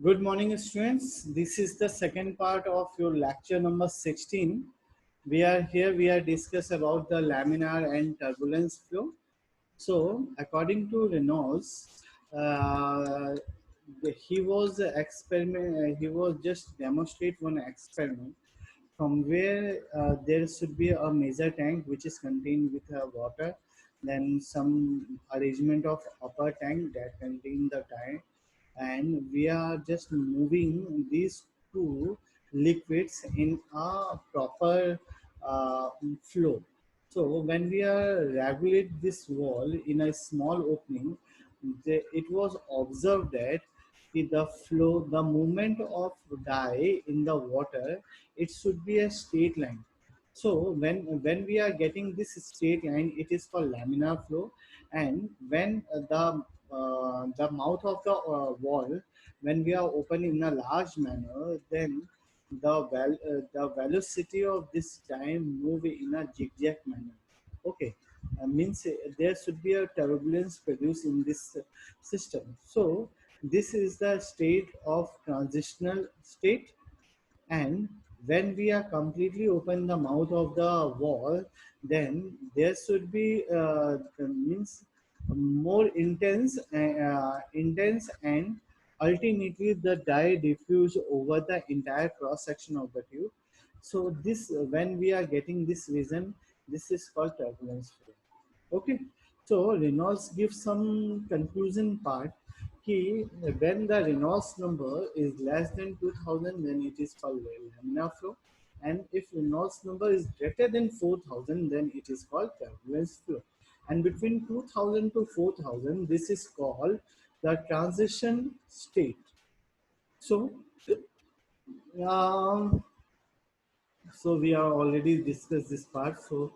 Good morning, students. This is the second part of your lecture number 16. We are discuss about the laminar and turbulence flow. So, according to Reynolds, uh, he was just demonstrate one experiment from where there should be a major tank which is contained with water, then some arrangement of upper tank that contain the tank, and we are just moving these two liquids in a proper flow. So when we are regulate this wall in a small opening, it was observed that the flow, the movement of dye in the water, it should be a straight line. So when we are getting this straight line, it is called laminar flow, and when the mouth of the wall, when we are open in a large manner, then the velocity of this time move in a zigzag manner. Okay, means there should be a turbulence produced in this system. So this is the state of transitional state, and when we are completely open the mouth of the wall, then there should be means more intense, and ultimately the dye diffuse over the entire cross section of the tube. So this when we are getting this region, this is called turbulence flow. Okay, so Reynolds gives some conclusion part. He when the Reynolds number is less than 2000, then it is called laminar flow, and if Reynolds number is greater than 4000, then it is called turbulence flow. And between 2000 to 4000, this is called the transition state. So, um, so we are already discussed this part. So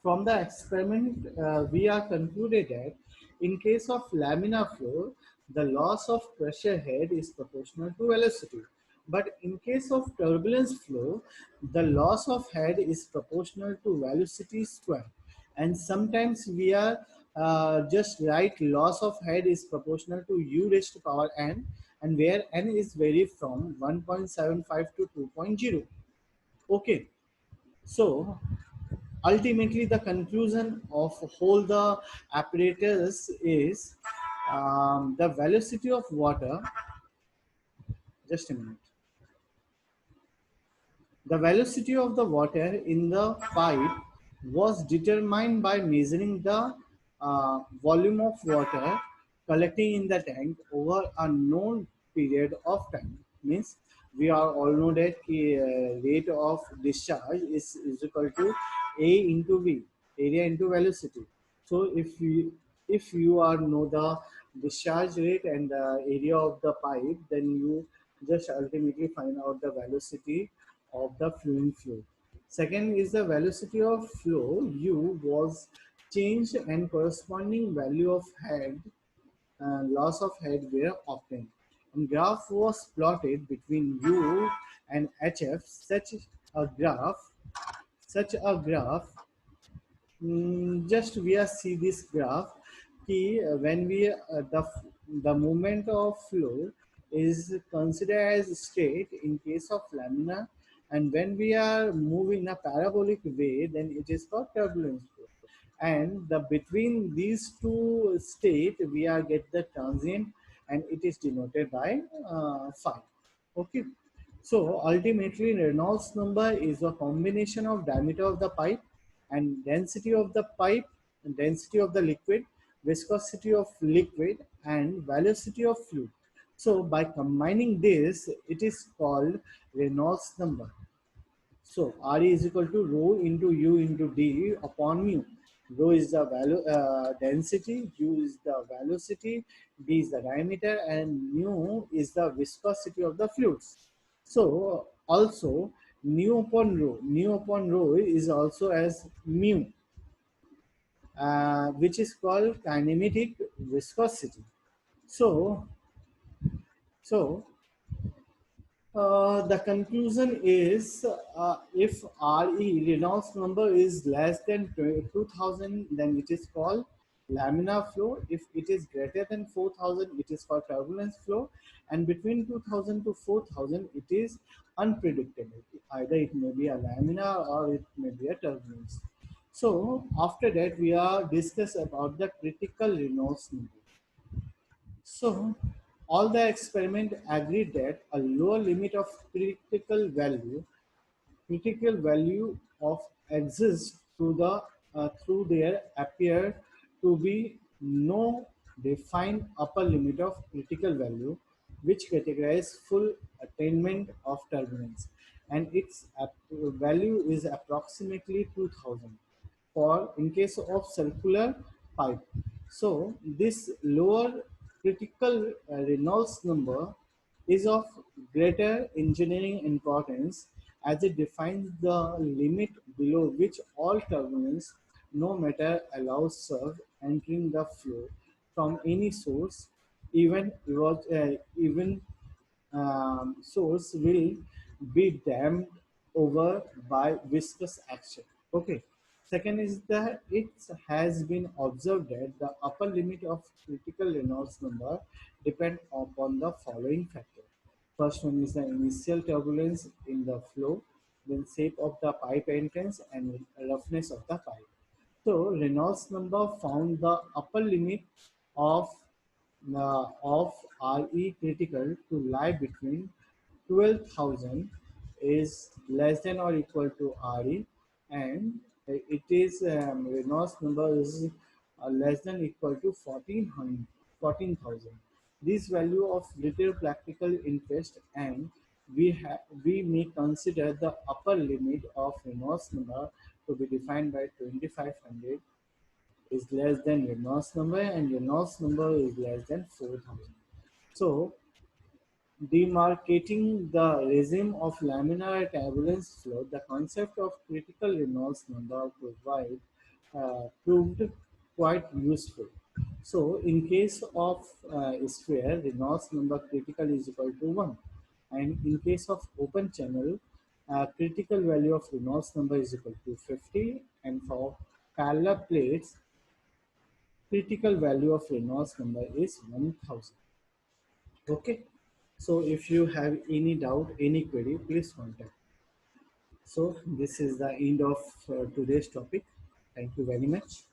from the experiment, we are concluded that in case of laminar flow, the loss of pressure head is proportional to velocity, but in case of turbulence flow, the loss of head is proportional to velocity square. And sometimes we are just write loss of head is proportional to u raised to power n, and where n is vary from 1.75 to 2.0. Okay, so ultimately the conclusion of whole the apparatus is the velocity of water. Just a minute. The velocity of the water in the pipe was determined by measuring the volume of water collecting in the tank over a known period of time. Means we are all know that rate of discharge is equal to A into V, area into velocity. So if you are know the discharge rate and the area of the pipe, then you just ultimately find out the velocity of the fluid flow. Second is the velocity of flow u was changed and corresponding value of head loss of head were obtained. And graph was plotted between u and hf. A graph, such a graph, just we are see this graph कि when we the movement of flow is considered as straight in case of laminar, and when we are moving in a parabolic way, then it is called turbulence flow. And the between these two state we are get the transient, and it is denoted by phi. Okay, so ultimately, Reynolds number is a combination of diameter of the pipe and density of the pipe, and density of the liquid, viscosity of liquid, and velocity of fluid. So by combining this, it is called Reynolds number. So RE is equal to rho into U into D upon mu. Rho is the value density, U is the velocity, D is the diameter, and mu is the viscosity of the fluids. So also nu upon rho is also as mu, which is called kinematic viscosity. So so the conclusion is if RE Reynolds number is less than 2000, then it is called laminar flow. If it is greater than 4000, it is for turbulence flow, and between 2000 to 4000, it is unpredictable. Either it may be a laminar or it may be a turbulence. So after that, we are discuss about the critical Reynolds number. So, all the experiment agreed that a lower limit of critical value of exists through there appear to be no defined upper limit of critical value which categorize full attainment of turbulence, and its value is approximately 2000 for in case of circular pipe. So this lower critical Reynolds number is of greater engineering importance as it defines the limit below which all turbulence, no matter allows serve entering the flow from any source, even source will be dammed over by viscous action. Okay. Second is that it has been observed that the upper limit of critical Reynolds number depend upon the following factor. First one is the initial turbulence in the flow, then shape of the pipe entrance and roughness of the pipe. So Reynolds number found the upper limit of of RE critical to lie between 12,000 is less than or equal to RE, and it is Reynolds number is less than equal to 14,000. This value of little practical interest, and we may consider the upper limit of Reynolds number to be defined by 2500 is less than Reynolds number, and Reynolds number is less than 4000. So demarcating the regime of laminar turbulence flow, the concept of critical Reynolds number proved quite useful. So, in case of sphere, Reynolds number critical is equal to 1, and in case of open channel, critical value of Reynolds number is equal to 50, and for parallel plates, critical value of Reynolds number is 1000. Okay. So if you have any doubt, any query, please contact. So this is the end of today's topic. Thank you very much.